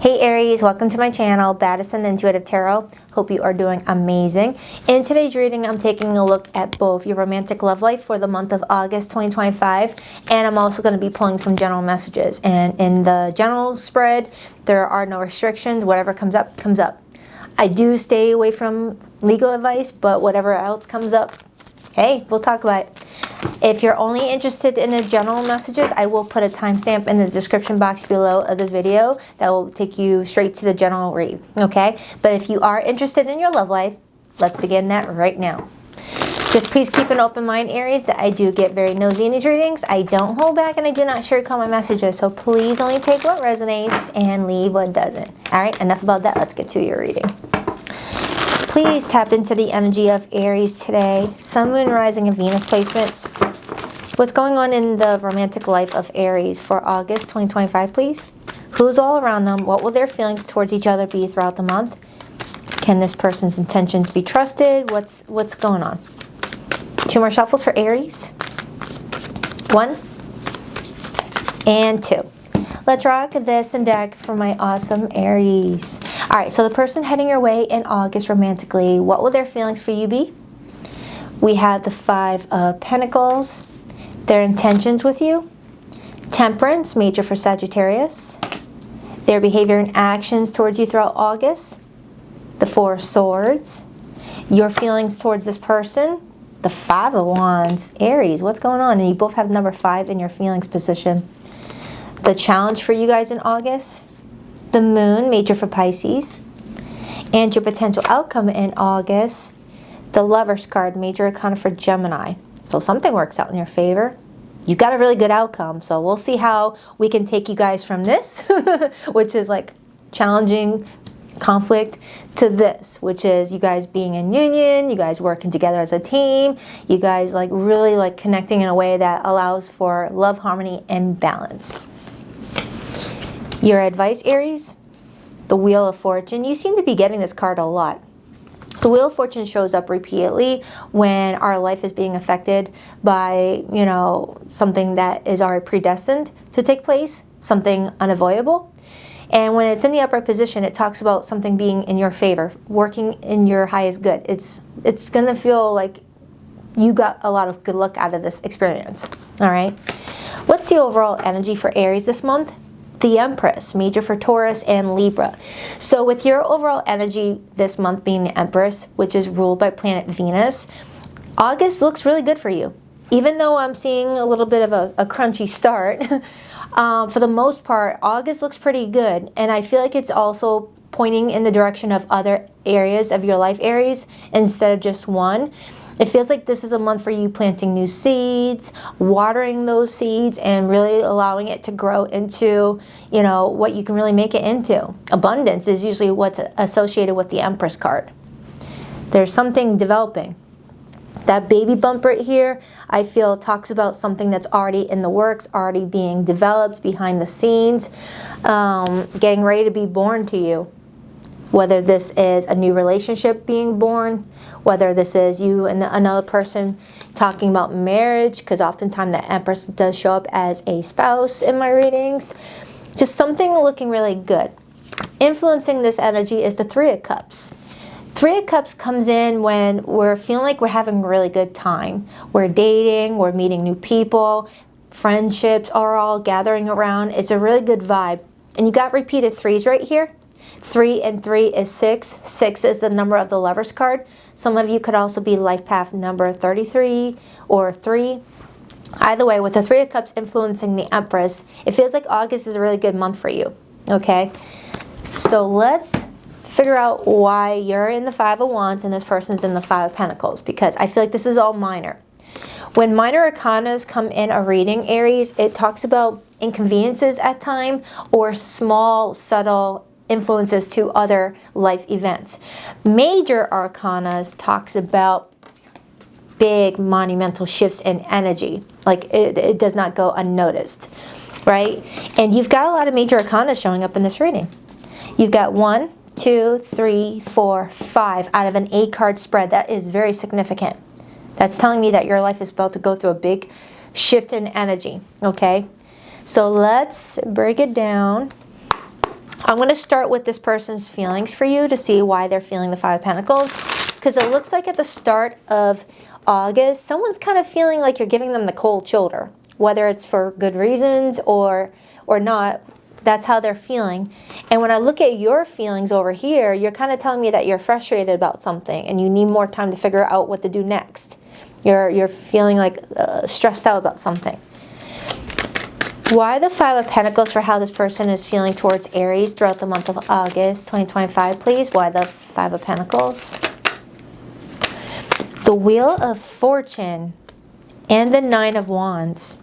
Hey Aries, welcome to my channel, Baddison Intuitive Tarot. Hope you are doing amazing. In today's reading, I'm taking a look at both your romantic love life for the month of August 2025, and I'm also going to be pulling some general messages. And in the general spread, there are no restrictions. Whatever comes up, comes up. I do stay away from legal advice, but whatever else comes up, hey, we'll talk about it. If you're only interested in the general messages, I will put a timestamp in the description box below of this video that will take you straight to the general read, okay? But if you are interested in your love life, let's begin that right now. Just please keep an open mind, Aries, that I do get very nosy in these readings. I don't hold back and I do not sugarcoat my messages, so please only take what resonates and leave what doesn't. All right, enough about that. Let's get to your reading. Please tap into the energy of Aries today. Sun, Moon, Rising, and Venus placements. What's going on in the romantic life of Aries for August 2025, please? Who's all around them? What will their feelings towards each other be throughout the month? Can this person's intentions be trusted? What's going on? 2 more shuffles for Aries. 1 and 2. Let's rock this and deck for my awesome Aries. All right, so the person heading your way in August romantically, what will their feelings for you be? We have the 5 of Pentacles, their intentions with you, Temperance, major for Sagittarius, their behavior and actions towards you throughout August, the 4 of Swords, your feelings towards this person, the 5 of Wands. Aries, what's going on? And you both have number 5 in your feelings position. The challenge for you guys in August, the Moon, major for Pisces, and your potential outcome in August, the Lovers card, major arcana for Gemini. So something works out in your favor. You got a really good outcome, so we'll see how we can take you guys from this, which is like challenging conflict, to this, which is you guys being in union, you guys working together as a team, you guys like really like connecting in a way that allows for love, harmony, and balance. Your advice, Aries, the Wheel of Fortune. You seem to be getting this card a lot. The Wheel of Fortune shows up repeatedly when our life is being affected by, you know, something that is already predestined to take place, something unavoidable. And when it's in the upright position, it talks about something being in your favor, working in your highest good. It's going to feel like you got a lot of good luck out of this experience. All right. What's the overall energy for Aries this month? The Empress, major for Taurus and Libra. So with your overall energy this month being the Empress, which is ruled by planet Venus, August looks really good for you. Even though I'm seeing a little bit of a crunchy start, for the most part, August looks pretty good. And I feel like it's also pointing in the direction of other areas of your life, Aries, instead of just one. It feels like this is a month for you planting new seeds, watering those seeds, and really allowing it to grow into, you know, what you can really make it into. Abundance is usually what's associated with the Empress card. There's something developing. That baby bump right here, I feel talks about something that's already in the works, already being developed behind the scenes, getting ready to be born to you. Whether this is a new relationship being born, whether this is you and another person talking about marriage, because oftentimes the Empress does show up as a spouse in my readings. Just something looking really good. Influencing this energy is the 3 of Cups. 3 of Cups comes in when we're feeling like we're having a really good time. We're dating, we're meeting new people, friendships are all gathering around. It's a really good vibe. And you got repeated 3s right here. 3 and 3 is 6. 6 is the number of the Lovers card. Some of you could also be life path number 33 or 3. Either way, with the 3 of Cups influencing the Empress, it feels like August is a really good month for you. Okay? So let's figure out why you're in the 5 of Wands and this person's in the 5 of Pentacles, because I feel like this is all minor. When minor arcanas come in a reading, Aries, it talks about inconveniences at time or small, subtle influences to other life events. Major arcanas talks about big monumental shifts in energy. Like it does not go unnoticed, right? And you've got a lot of major arcanas showing up in this reading. You've got 1, 2, 3, 4, 5 out of an 8-card spread. That is very significant. That's telling me that your life is about to go through a big shift in energy, okay? So let's break it down. I'm going to start with this person's feelings for you to see why they're feeling the Five of Pentacles. Because it looks like at the start of August, someone's kind of feeling like you're giving them the cold shoulder. Whether it's for good reasons or not, that's how they're feeling. And when I look at your feelings over here, you're kind of telling me that you're frustrated about something and you need more time to figure out what to do next. You're feeling like stressed out about something. Why the Five of Pentacles for how this person is feeling towards Aries throughout the month of August 2025, please? Why the Five of Pentacles? The Wheel of Fortune and the Nine of Wands.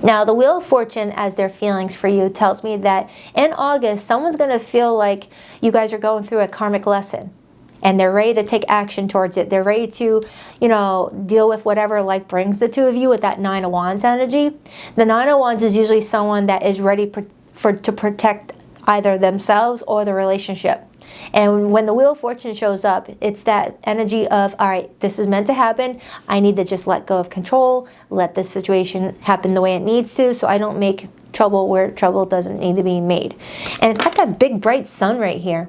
Now, the Wheel of Fortune, as their feelings for you, tells me that in August, someone's going to feel like you guys are going through a karmic lesson. And they're ready to take action towards it. They're ready to, you know, deal with whatever life brings the two of you with that Nine of Wands energy. The Nine of Wands is usually someone that is ready to protect either themselves or the relationship. And when the Wheel of Fortune shows up, it's that energy of, all right, this is meant to happen. I need to just let go of control, let the situation happen the way it needs to, so I don't make trouble where trouble doesn't need to be made. And it's got that big bright sun right here.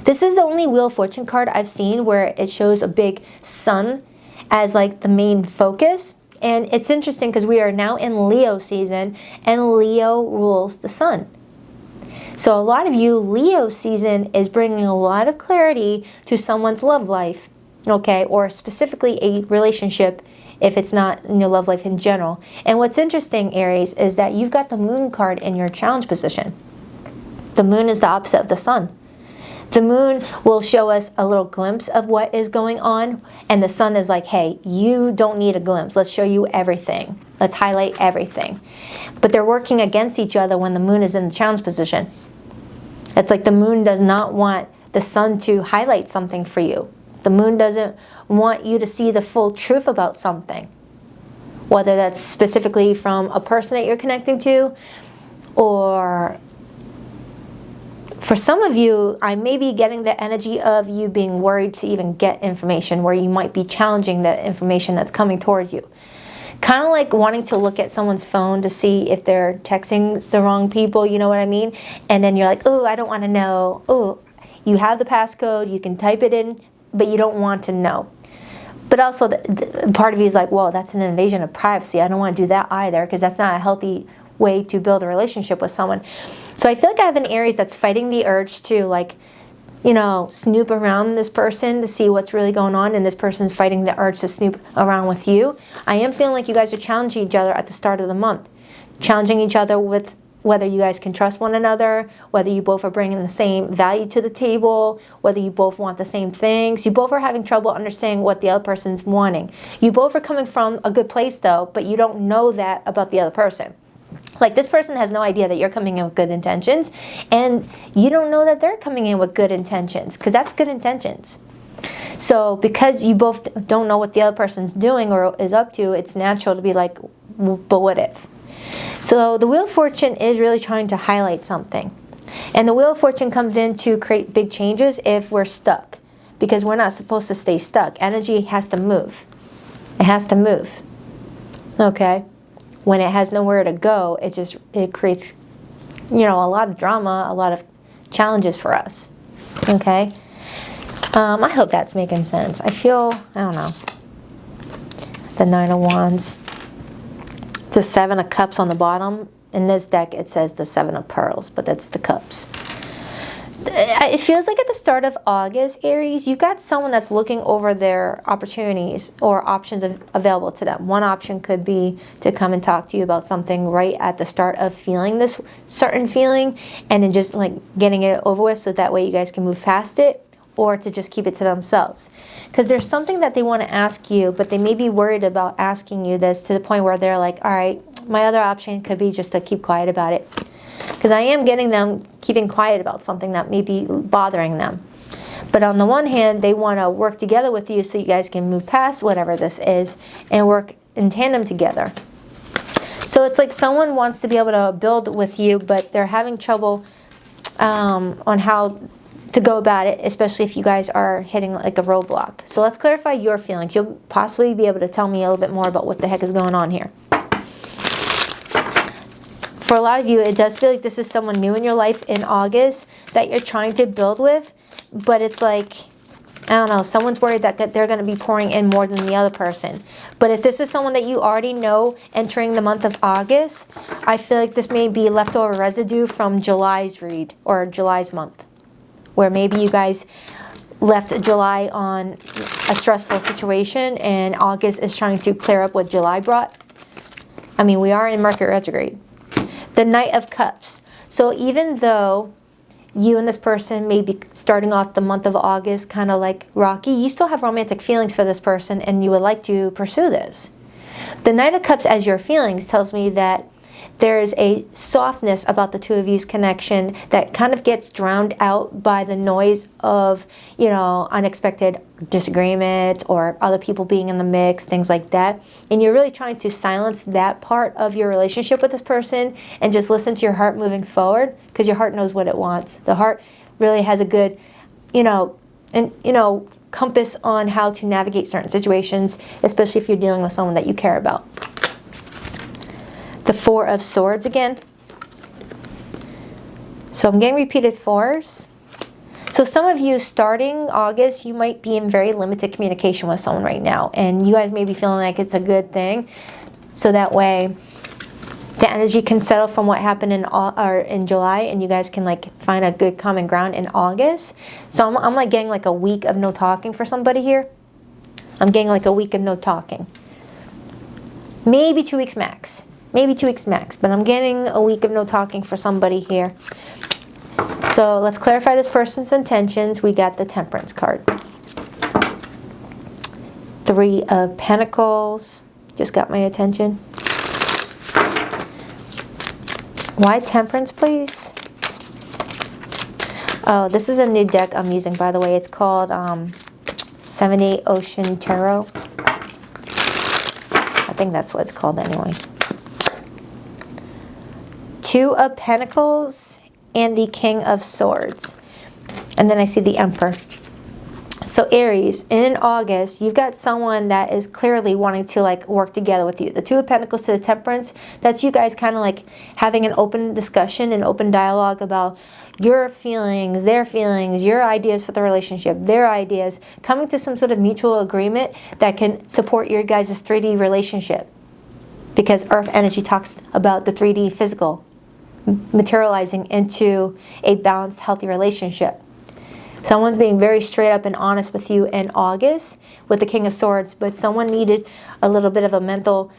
This is the only Wheel of Fortune card I've seen where it shows a big sun as like the main focus. And it's interesting because we are now in Leo season and Leo rules the sun. So a lot of you, Leo season is bringing a lot of clarity to someone's love life, okay, or specifically a relationship if it's not in your love life in general. And what's interesting, Aries, is that you've got the Moon card in your challenge position. The Moon is the opposite of the Sun. The Moon will show us a little glimpse of what is going on, and the Sun is like, hey, you don't need a glimpse. Let's show you everything. Let's highlight everything. But they're working against each other when the Moon is in the challenge position. It's like the Moon does not want the Sun to highlight something for you. The Moon doesn't want you to see the full truth about something. Whether that's specifically from a person that you're connecting to, or for some of you, I may be getting the energy of you being worried to even get information, where you might be challenging the information that's coming towards you. Kind of like wanting to look at someone's phone to see if they're texting the wrong people, you know what I mean? And then you're like, oh, I don't want to know. Oh, you have the passcode, you can type it in, but you don't want to know. But also, the part of you is like, whoa, that's an invasion of privacy. I don't want to do that either, because that's not a healthy way to build a relationship with someone. So I feel like I have an Aries that's fighting the urge to, like, you know, snoop around this person to see what's really going on, and this person's fighting the urge to snoop around with you. I am feeling like you guys are challenging each other at the start of the month. Challenging each other with whether you guys can trust one another, whether you both are bringing the same value to the table, whether you both want the same things. You both are having trouble understanding what the other person's wanting. You both are coming from a good place though, but you don't know that about the other person. Like, this person has no idea that you're coming in with good intentions, and you don't know that they're coming in with good intentions, because that's good intentions. So because you both don't know what the other person's doing or is up to, it's natural to be like, but what if? So the Wheel of Fortune is really trying to highlight something. And the Wheel of Fortune comes in to create big changes if we're stuck, because we're not supposed to stay stuck. Energy has to move. It has to move. Okay? When it has nowhere to go, it creates, you know, a lot of drama, a lot of challenges for us. Okay? I hope that's making sense. I feel, I don't know. The Nine of Wands. The Seven of Cups on the bottom. In this deck, it says the Seven of Pearls, but that's the cups. It feels like at the start of August, Aries, you've got someone that's looking over their opportunities or options available to them. One option could be to come and talk to you about something right at the start of feeling this certain feeling, and then just like getting it over with so that way you guys can move past it, or to just keep it to themselves. Because there's something that they want to ask you, but they may be worried about asking you this to the point where they're like, all right, my other option could be just to keep quiet about it. Because I am getting them keeping quiet about something that may be bothering them. But on the one hand, they want to work together with you so you guys can move past whatever this is and work in tandem together. So it's like someone wants to be able to build with you, but they're having trouble on how to go about it, especially if you guys are hitting like a roadblock. So let's clarify your feelings. You'll possibly be able to tell me a little bit more about what the heck is going on here. For a lot of you, it does feel like this is someone new in your life in August that you're trying to build with, but it's like, I don't know, someone's worried that they're going to be pouring in more than the other person. But if this is someone that you already know entering the month of August, I feel like this may be leftover residue from July's read, or July's month, where maybe you guys left July on a stressful situation and August is trying to clear up what July brought. I mean, we are in Mercury retrograde. The Knight of Cups. So even though you and this person may be starting off the month of August kind of like rocky, you still have romantic feelings for this person and you would like to pursue this. The Knight of Cups as your feelings tells me that there's a softness about the two of you's connection that kind of gets drowned out by the noise of, you know, unexpected disagreement or other people being in the mix, things like that. And you're really trying to silence that part of your relationship with this person and just listen to your heart moving forward, because your heart knows what it wants. The heart really has a good, compass on how to navigate certain situations, especially if you're dealing with someone that you care about. The Four of Swords again. So I'm getting repeated fours. So some of you starting August, you might be in very limited communication with someone right now. And you guys may be feeling like it's a good thing. So that way the energy can settle from what happened in July, and you guys can like find a good common ground in August. So I'm like getting like a week of no talking for somebody here. I'm getting like a week of no talking. Maybe 2 weeks max. Maybe 2 weeks max, but I'm getting a week of no talking for somebody here. So let's clarify this person's intentions. We got the Temperance card. 3 of Pentacles. Just got my attention. Why Temperance, please? Oh, this is a new deck I'm using, by the way. It's called 78 Ocean Tarot. I think that's what it's called anyways. 2 of Pentacles and the King of Swords. And then I see the Emperor. So Aries, in August, you've got someone that is clearly wanting to like work together with you. The 2 of Pentacles to the Temperance, that's you guys kind of like having an open discussion, an open dialogue about your feelings, their feelings, your ideas for the relationship, their ideas, coming to some sort of mutual agreement that can support your guys' 3D relationship. Because Earth energy talks about the 3D physical materializing into a balanced, healthy relationship. Someone's being very straight up and honest with you in August with the King of Swords, but someone needed a little bit of a mental,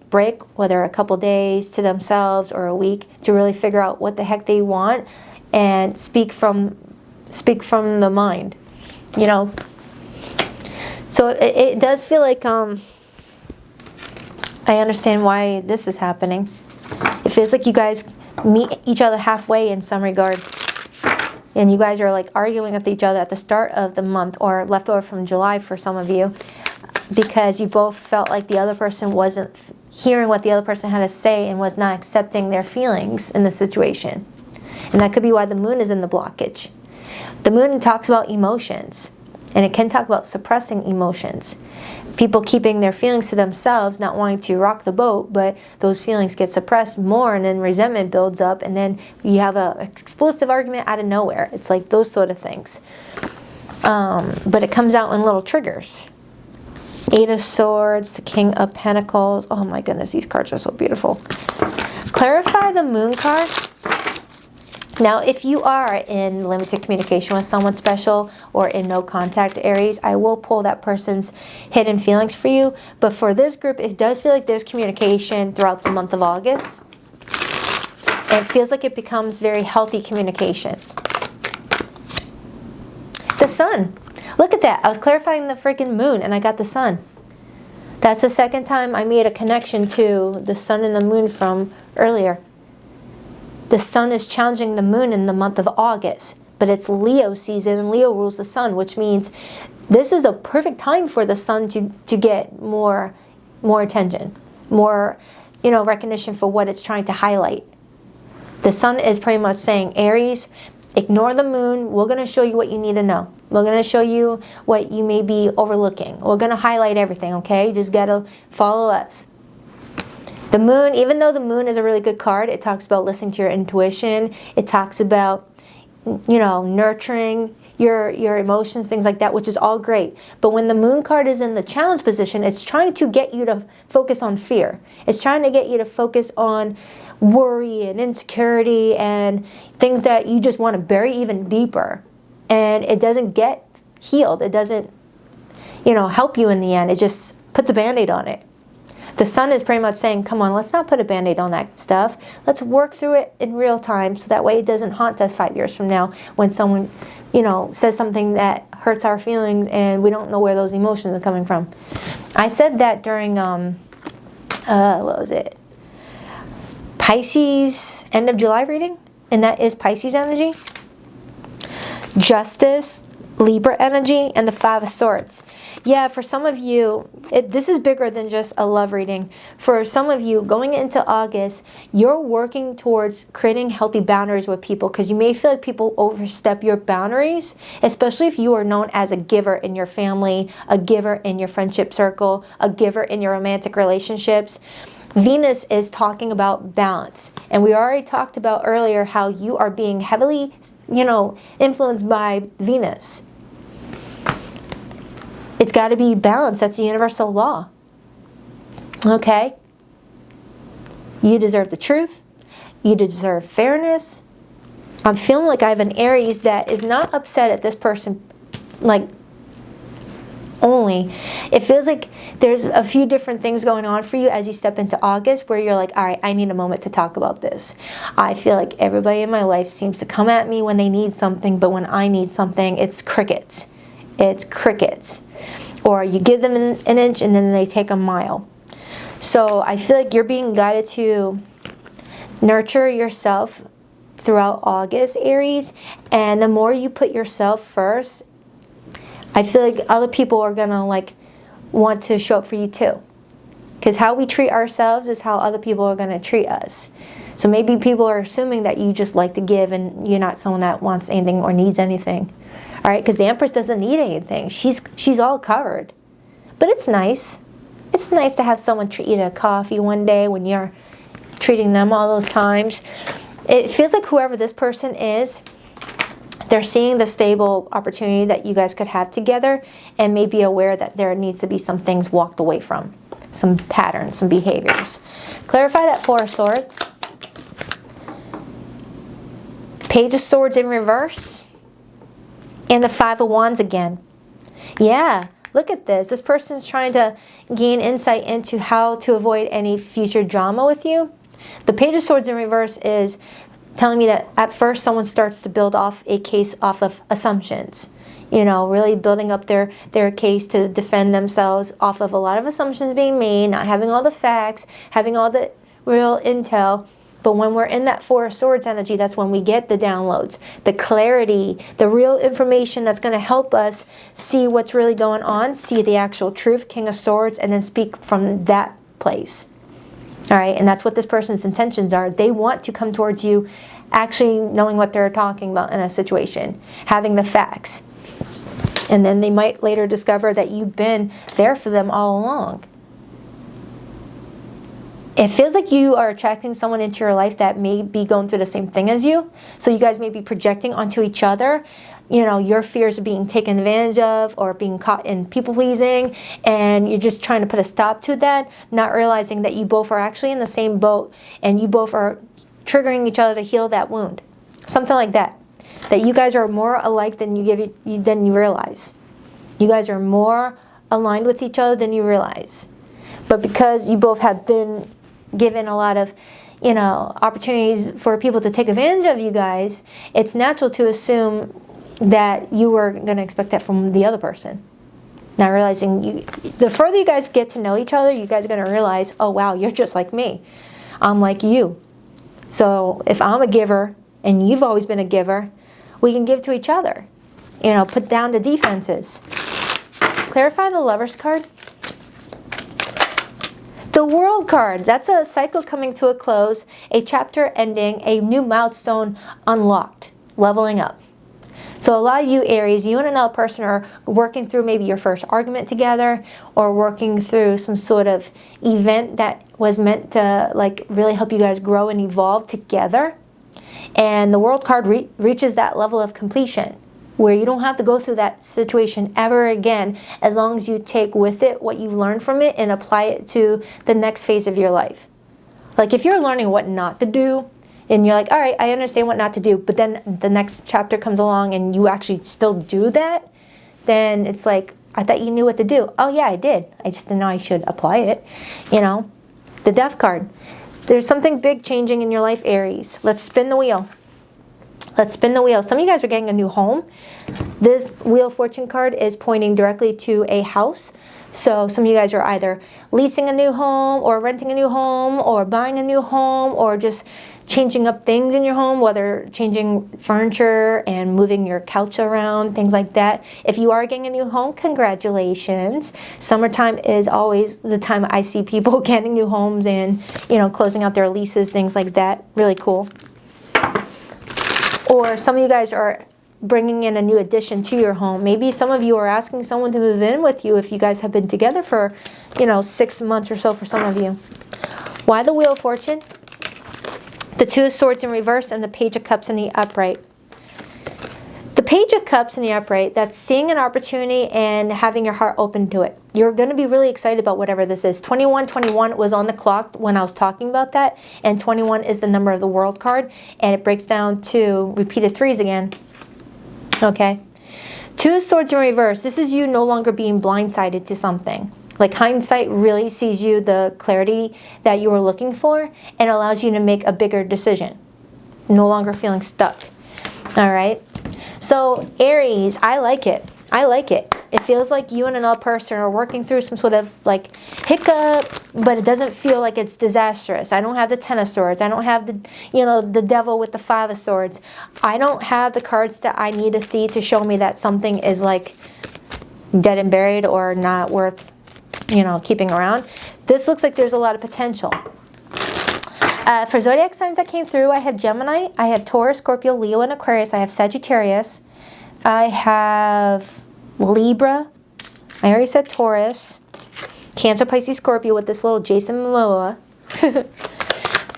break, whether a couple days to themselves or a week, to really figure out what the heck they want and speak from the mind, So it does feel like I understand why this is happening. It feels like you guys meet each other halfway in some regard. And you guys are like arguing with each other at the start of the month, or left over from July for some of you, because you both felt like the other person wasn't hearing what the other person had to say and was not accepting their feelings in the situation. And that could be why the moon is in the blockage. The moon talks about emotions, and it can talk about suppressing emotions. People keeping their feelings to themselves, not wanting to rock the boat, but those feelings get suppressed more, and then resentment builds up, and then you have an explosive argument out of nowhere. It's like those sort of things. But it comes out in little triggers. 8 of Swords, the King of Pentacles. Oh my goodness, these cards are so beautiful. Clarify the Moon card. Now, if you are in limited communication with someone special or in no contact Aries, I will pull that person's hidden feelings for you. But for this group, it does feel like there's communication throughout the month of August. And it feels like it becomes very healthy communication. The Sun. Look at that. I was clarifying the freaking moon and I got the Sun. That's the second time I made a connection to the Sun and the moon from earlier. The Sun is challenging the moon in the month of August, but it's Leo season and Leo rules the Sun, which means this is a perfect time for the Sun to get more attention, more recognition for what it's trying to highlight. The Sun is pretty much saying, Aries, ignore the moon. We're going to show you what you need to know. We're going to show you what you may be overlooking. We're going to highlight everything, okay? You just got to follow us. The moon, even though the moon is a really good card, it talks about listening to your intuition. It talks about, you know, nurturing your emotions, things like that, which is all great. But when the moon card is in the challenge position, it's trying to get you to focus on fear. It's trying to get you to focus on worry and insecurity and things that you just want to bury even deeper. And it doesn't get healed. It doesn't, you know, help you in the end. It just puts a Band-Aid on it. The sun is pretty much saying, come on, let's not put a Band-Aid on that stuff. Let's work through it in real time so that way it doesn't haunt us 5 years from now when someone, you know, says something that hurts our feelings and we don't know where those emotions are coming from. I said that during, what was it? Pisces end of July reading, and that is Pisces energy. Justice, Libra energy, and the Five of Swords. Yeah, for some of you, this is bigger than just a love reading. For some of you, going into August, you're working towards creating healthy boundaries with people because you may feel like people overstep your boundaries, especially if you are known as a giver in your family, a giver in your friendship circle, a giver in your romantic relationships. Venus is talking about balance. And we already talked about earlier how you are being heavily, you know, influenced by Venus. It's got to be balanced. That's a universal law. Okay? You deserve the truth. You deserve fairness. I'm feeling like I have an Aries that is not upset at this person, like, only. It feels like there's a few different things going on for you as you step into August where you're like, all right, I need a moment to talk about this. I feel like everybody in my life seems to come at me when they need something, but when I need something, it's crickets. It's crickets. Or you give them an inch and then they take a mile. So I feel like you're being guided to nurture yourself throughout August, Aries. And the more you put yourself first, I feel like other people are going to like want to show up for you too. Because how we treat ourselves is how other people are going to treat us. So maybe people are assuming that you just like to give and you're not someone that wants anything or needs anything. All right, because the Empress doesn't need anything. She's all covered. But it's nice. It's nice to have someone treat you to coffee one day when you're treating them all those times. It feels like whoever this person is, they're seeing the stable opportunity that you guys could have together and may be aware that there needs to be some things walked away from. Some patterns, some behaviors. Clarify that Four of Swords. Page of Swords in reverse. And the Five of Wands again. Yeah, look at this. This person's trying to gain insight into how to avoid any future drama with you. The Page of Swords in reverse is telling me that at first someone starts to build off a case off of assumptions. You know, really building up their case to defend themselves off of a lot of assumptions being made, not having all the facts, having all the real intel. But when we're in that Four of Swords energy, that's when we get the downloads, the clarity, the real information that's going to help us see what's really going on, see the actual truth, King of Swords, and then speak from that place. All right, and that's what this person's intentions are. They want to come towards you actually knowing what they're talking about in a situation, having the facts. And then they might later discover that you've been there for them all along. It feels like you are attracting someone into your life that may be going through the same thing as you. So you guys may be projecting onto each other, you know, your fears of being taken advantage of or being caught in people-pleasing. And you're just trying to put a stop to that, not realizing that you both are actually in the same boat and you both are triggering each other to heal that wound. Something like that. That you guys are more alike than you realize. You guys are more aligned with each other than you realize. But because you both have been given a lot of, you know, opportunities for people to take advantage of you guys, it's natural to assume that you were going to expect that from the other person. Not realizing, the further you guys get to know each other, you guys are going to realize, oh wow, you're just like me. I'm like you. So if I'm a giver and you've always been a giver, we can give to each other. You know, put down the defenses. Clarify the Lover's card. The World card, that's a cycle coming to a close, a chapter ending, a new milestone unlocked, leveling up. So a lot of you Aries, you and another person are working through maybe your first argument together, or working through some sort of event that was meant to like really help you guys grow and evolve together. And the World card reaches that level of completion where you don't have to go through that situation ever again, as long as you take with it what you've learned from it and apply it to the next phase of your life. Like if you're learning what not to do, and you're like, all right, I understand what not to do, but then the next chapter comes along and you actually still do that, then it's like, I thought you knew what to do. Oh yeah, I did. I just didn't know I should apply it. You know, the Death card. There's something big changing in your life, Aries. Let's spin the wheel. Let's spin the wheel. Some of you guys are getting a new home. This Wheel of Fortune card is pointing directly to a house. So some of you guys are either leasing a new home, or renting a new home, or buying a new home, or just changing up things in your home, whether changing furniture and moving your couch around, things like that. If you are getting a new home, congratulations. Summertime is always the time I see people getting new homes and, you know, closing out their leases, things like that. Really cool. Or some of you guys are bringing in a new addition to your home. Maybe some of you are asking someone to move in with you if you guys have been together for, you know, 6 months or so for some of you. Why the Wheel of Fortune? The Two of Swords in reverse and the Page of Cups in the upright. The Page of Cups in the upright, that's seeing an opportunity and having your heart open to it. You're going to be really excited about whatever this is. 2121 was on the clock when I was talking about that, and 21 is the number of the World card, and it breaks down to repeated threes again. Okay. Two of Swords in reverse. This is you no longer being blindsided to something. Like hindsight really sees you the clarity that you were looking for and allows you to make a bigger decision. No longer feeling stuck. All right. So Aries, I like it. I like it. It feels like you and another person are working through some sort of like hiccup, but it doesn't feel like it's disastrous. I don't have the Ten of Swords. I don't have the, you know, the Devil with the Five of Swords. I don't have the cards that I need to see to show me that something is like dead and buried or not worth, you know, keeping around. This looks like there's a lot of potential. For zodiac signs that came through, I have Gemini, I have Taurus, Scorpio, Leo, and Aquarius. I have Sagittarius. I have Libra. I already said Taurus. Cancer, Pisces, Scorpio with this little Jason Momoa.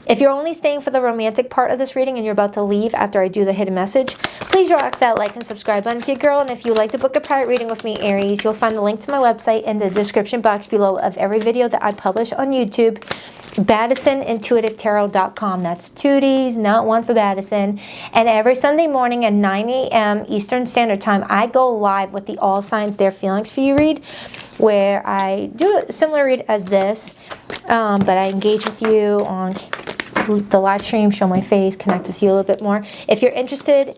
If you're only staying for the romantic part of this reading and you're about to leave after I do the hidden message, please rock that like and subscribe button if you're a girl. And if you'd like to book a private reading with me, Aries, you'll find the link to my website in the description box below of every video that I publish on YouTube. BaddisonIntuitiveTarot.com. That's 2 D's, not one for Baddison. And every Sunday morning at 9 a.m. Eastern Standard Time, I go live with the All Signs Their Feelings for You read, where I do a similar read as this, but I engage with you on the live stream, show my face, connect with you a little bit more. If you're interested,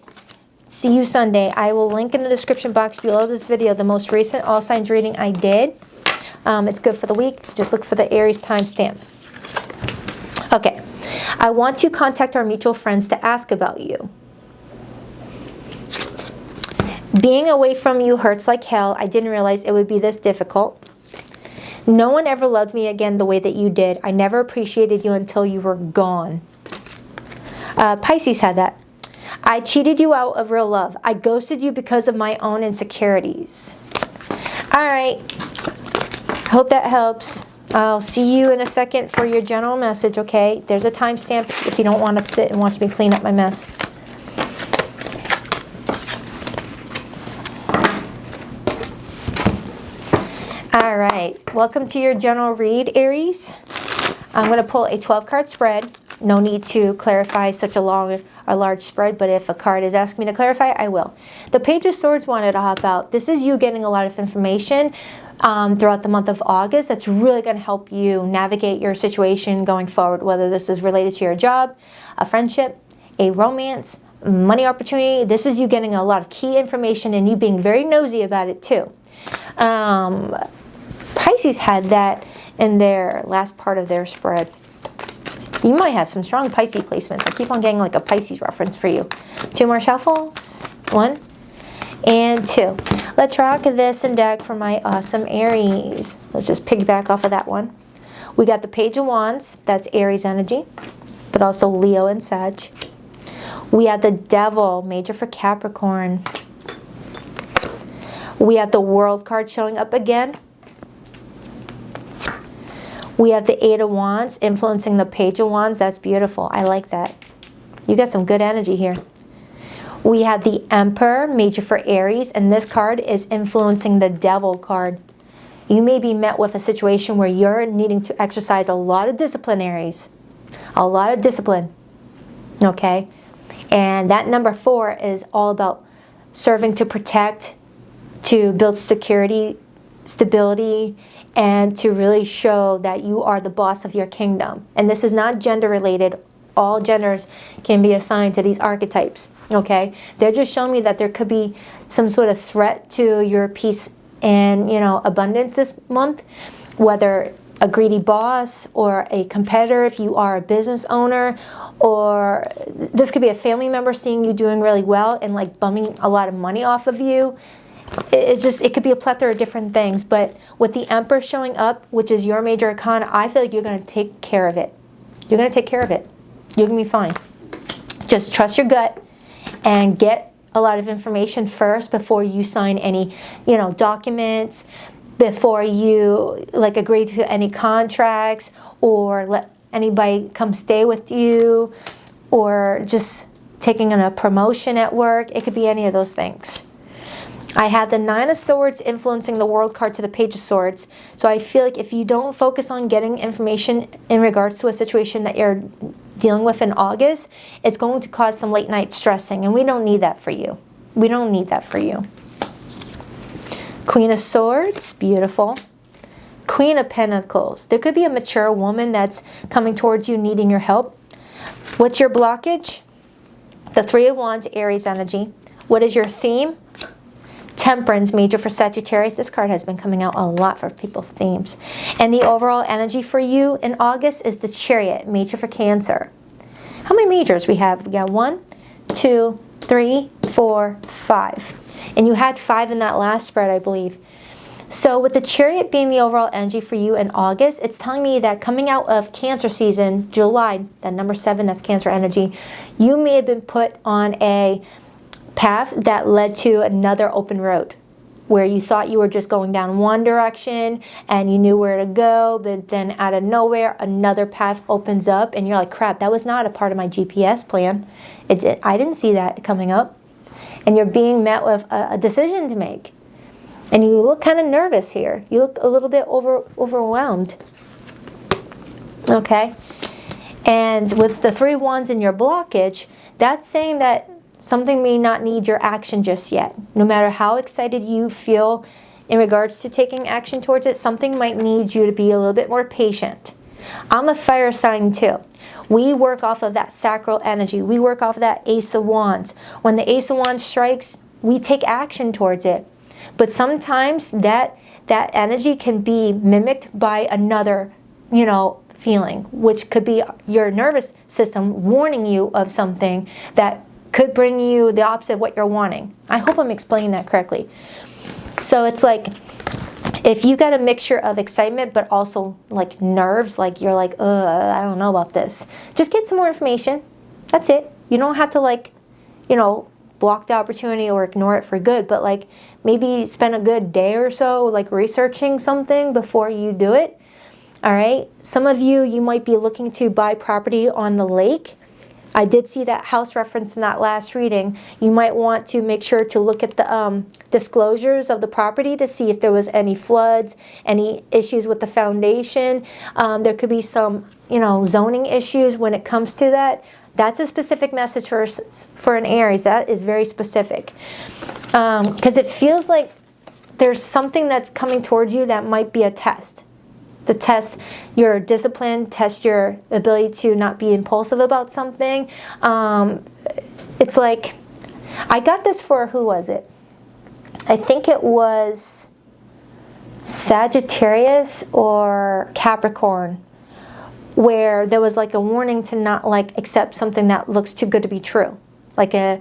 see you Sunday. I will link in the description box below this video the most recent All Signs reading I did. It's good for the week. Just look for the Aries timestamp. Okay, I want to contact our mutual friends to ask about you. Being away from you hurts like hell. I didn't realize it would be this difficult. No one ever loved me again the way that you did. I never appreciated you until you were gone. Pisces had that. I cheated you out of real love. I ghosted you because of my own insecurities. All right, hope that helps. I'll see you in a second for your general message, okay? There's a timestamp if you don't want to sit and watch me clean up my mess. All right, welcome to your general read, Aries. I'm going to pull a 12-card spread. No need to clarify such a large spread, but if a card is asking me to clarify, I will. The Page of Swords wanted to hop out. This is you getting a lot of information throughout the month of August. That's really going to help you navigate your situation going forward, whether this is related to your job, a friendship, a romance, money opportunity. This is you getting a lot of key information and you being very nosy about it too. Pisces had that in their last part of their spread. You might have some strong Pisces placements. I keep on getting like a Pisces reference for you. 2 more shuffles. 1 and 2. Let's rock this and deck for my awesome Aries. Let's just piggyback off of that one. We got the Page of Wands. That's Aries energy, but also Leo and Sag. We have the Devil, major for Capricorn. We have the World card showing up again. We have the Eight of Wands influencing the Page of Wands. That's beautiful. I like that. You got some good energy here. We have the Emperor, major for Aries, and this card is influencing the Devil card. You may be met with a situation where you're needing to exercise a lot of discipline, Aries. A lot of discipline. Okay? And that number 4 is all about serving to protect, to build security, stability, and to really show that you are the boss of your kingdom. And this is not gender related. All genders can be assigned to these archetypes, okay? They're just showing me that there could be some sort of threat to your peace and, you know, abundance this month, whether a greedy boss or a competitor if you are a business owner, or this could be a family member seeing you doing really well and like bumming a lot of money off of you. It could be a plethora of different things, but with the Emperor showing up, which is your major arcana, I feel like you're going to take care of it. You're going to take care of it. You're going to be fine. Just trust your gut and get a lot of information first before you sign any, you know, documents, before you like agree to any contracts or let anybody come stay with you, or just taking on a promotion at work. It could be any of those things. I have the Nine of Swords influencing the World card to the Page of Swords. So I feel like if you don't focus on getting information in regards to a situation that you're dealing with in August, it's going to cause some late night stressing, and we don't need that for you. We don't need that for you. Queen of Swords, beautiful. Queen of Pentacles. There could be a mature woman that's coming towards you needing your help. What's your blockage? The Three of Wands, Aries energy. What is your theme? Temperance, major for Sagittarius. This card has been coming out a lot for people's themes. And the overall energy for you in August is the Chariot, major for Cancer. How many majors we have? We got 1, 2, 3, 4, 5. And you had 5 in that last spread, I believe. So with the Chariot being the overall energy for you in August, it's telling me that coming out of Cancer season, July, that number 7, that's Cancer energy, you may have been put on a path that led to another open road, where you thought you were just going down one direction and you knew where to go, but then out of nowhere another path opens up and you're like, crap, that was not a part of my GPS plan. I didn't see that coming up. And you're being met with a decision to make, and you look kind of nervous here. You look a little bit overwhelmed. Okay, and with the Three Wands in your blockage, that's saying that something may not need your action just yet. No matter how excited you feel in regards to taking action towards it, something might need you to be a little bit more patient. I'm a fire sign too. We work off of that sacral energy. We work off of that Ace of Wands. When the Ace of Wands strikes, we take action towards it. But sometimes that energy can be mimicked by another, you know, feeling, which could be your nervous system warning you of something that could bring you the opposite of what you're wanting. I hope I'm explaining that correctly. So it's like, if you got a mixture of excitement but also like nerves, like you're like, I don't know about this, just get some more information. That's it. You don't have to like, you know, block the opportunity or ignore it for good, but like maybe spend a good day or so like researching something before you do it. All right. Some of you might be looking to buy property on the lake. I did see that house reference in that last reading. You might want to make sure to look at the disclosures of the property to see if there was any floods, any issues with the foundation. There could be some, you know, zoning issues when it comes to that. That's a specific message for an Aries. That is very specific. Because it feels like there's something that's coming towards you that might be a test. To test your discipline, test your ability to not be impulsive about something. It's like, I got this for, who was it? I think it was Sagittarius or Capricorn, where there was like a warning to not like accept something that looks too good to be true. Like a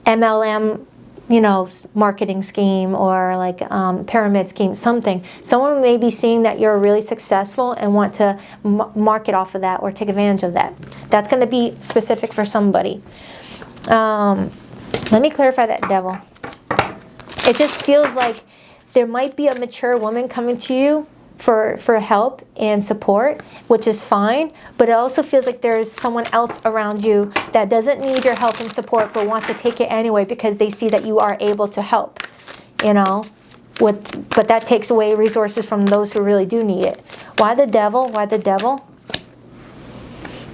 MLM, you know, marketing scheme, or like pyramid scheme, something. Someone may be seeing that you're really successful and want to market off of that or take advantage of that. That's going to be specific for somebody. Let me clarify that, Devil. It just feels like there might be a mature woman coming to you for help and support, which is fine, but it also feels like there's someone else around you that doesn't need your help and support but wants to take it anyway because they see that you are able to help, you know, but that takes away resources from those who really do need it. Why the Devil? Why the Devil?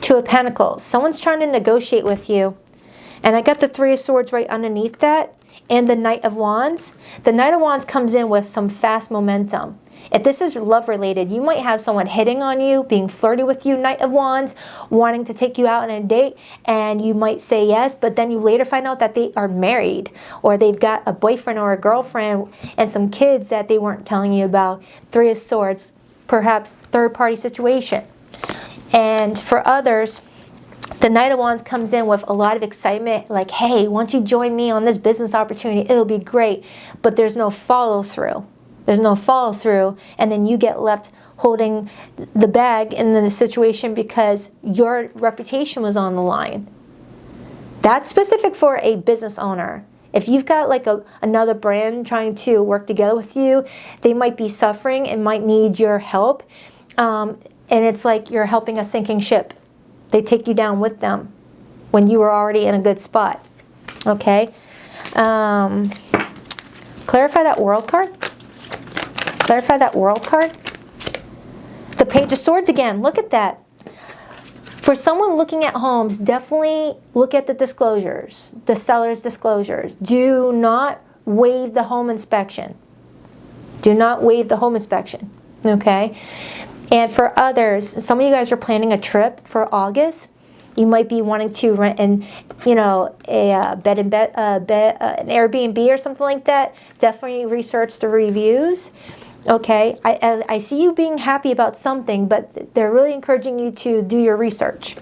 Two of Pentacles. Someone's trying to negotiate with you, and I got the Three of Swords right underneath that, and the Knight of Wands. The Knight of Wands comes in with some fast momentum. If this is love related, you might have someone hitting on you, being flirty with you, Knight of Wands, wanting to take you out on a date, and you might say yes, but then you later find out that they are married, or they've got a boyfriend or a girlfriend and some kids that they weren't telling you about. Three of Swords, perhaps third party situation. And for others, the Knight of Wands comes in with a lot of excitement, like, hey, once you join me on this business opportunity, it'll be great, but there's no follow through. There's no follow through, and then you get left holding the bag in the situation because your reputation was on the line. That's specific for a business owner. If you've got like another brand trying to work together with you, they might be suffering and might need your help. And it's like you're helping a sinking ship. They take you down with them when you were already in a good spot. Okay? Clarify that World card. Clarify that World card. The Page of Swords again. Look at that. For someone looking at homes, definitely look at the disclosures, the seller's disclosures. Do not waive the home inspection. Do not waive the home inspection. Okay? And for others, some of you guys are planning a trip for August. You might be wanting to rent an Airbnb or something like that. Definitely research the reviews. Okay, I see you being happy about something, but they're really encouraging you to do your research.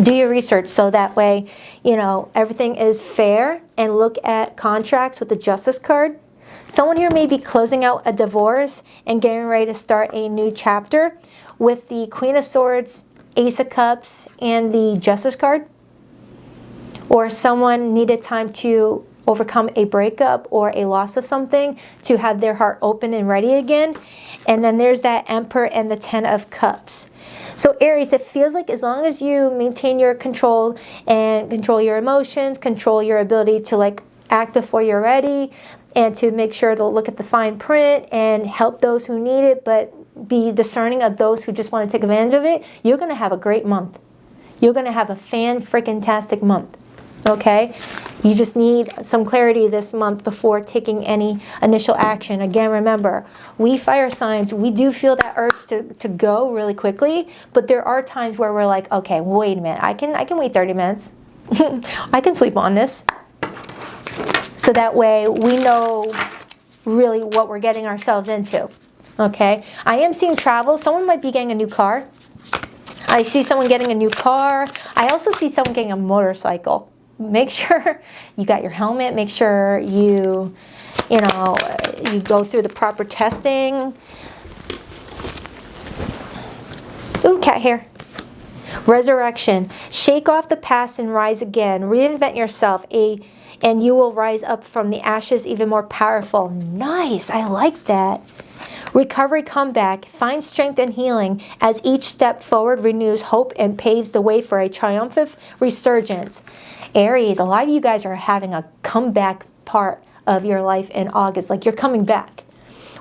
Do your research so that way, you know, everything is fair, and look at contracts with the Justice card. Someone here may be closing out a divorce and getting ready to start a new chapter with the Queen of Swords, Ace of Cups, and the Justice card. Or someone needed time to overcome a breakup or a loss of something to have their heart open and ready again. And then there's that Emperor and the Ten of Cups. So Aries, it feels like as long as you maintain your control and control your emotions, control your ability to like act before you're ready, and to make sure to look at the fine print and help those who need it, but be discerning of those who just want to take advantage of it, you're going to have a great month. You're going to have a fan-freaking-tastic month. Okay? You just need some clarity this month before taking any initial action. Again, remember, we fire signs, we do feel that urge to go really quickly, but there are times where we're like, okay, wait a minute, I can wait 30 minutes. I can sleep on this. So that way we know really what we're getting ourselves into. Okay? I am seeing travel. Someone might be getting a new car. I see someone getting a new car. I also see someone getting a motorcycle. Make sure you got your helmet. Make sure you go through the proper testing. Ooh, cat hair. Resurrection. Shake off the past and rise again. Reinvent yourself. And you will rise up from the ashes even more powerful. Nice. I like that. Recovery, comeback. Find strength and healing as each step forward renews hope and paves the way for a triumphant resurgence. Aries, a lot of you guys are having a comeback part of your life in August. Like you're coming back.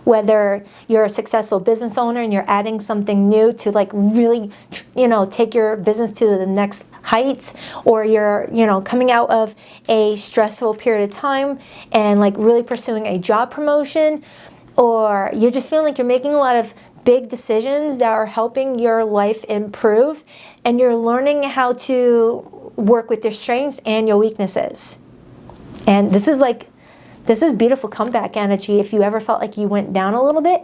Whether you're a successful business owner and you're adding something new to like really, take your business to the next heights, or you're, coming out of a stressful period of time and like really pursuing a job promotion, or you're just feeling like you're making a lot of big decisions that are helping your life improve, and you're learning how to work with your strengths and your weaknesses. And this is beautiful comeback energy if you ever felt like you went down a little bit.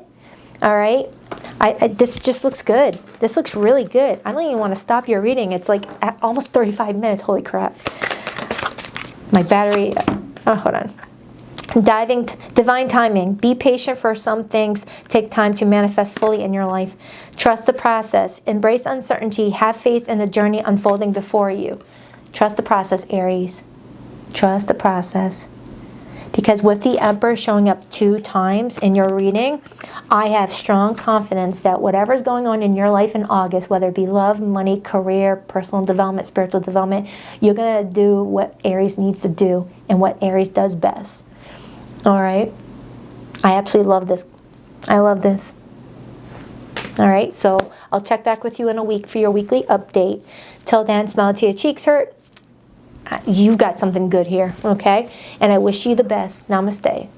All right? This just looks good. This looks really good. I don't even want to stop your reading. It's like at almost 35 minutes. Holy crap. My battery. Oh, hold on. Divine timing. Be patient, for some things take time to manifest fully in your life. Trust the process. Embrace uncertainty. Have faith in the journey unfolding before you. Trust the process, Aries. Trust the process. Because with the Emperor showing up 2 times in your reading, I have strong confidence that whatever's going on in your life in August, whether it be love, money, career, personal development, spiritual development, you're going to do what Aries needs to do and what Aries does best. All right? I absolutely love this. I love this. All right, so I'll check back with you in a week for your weekly update. Till then, smile till your cheeks hurt. You've got something good here, okay? And I wish you the best. Namaste.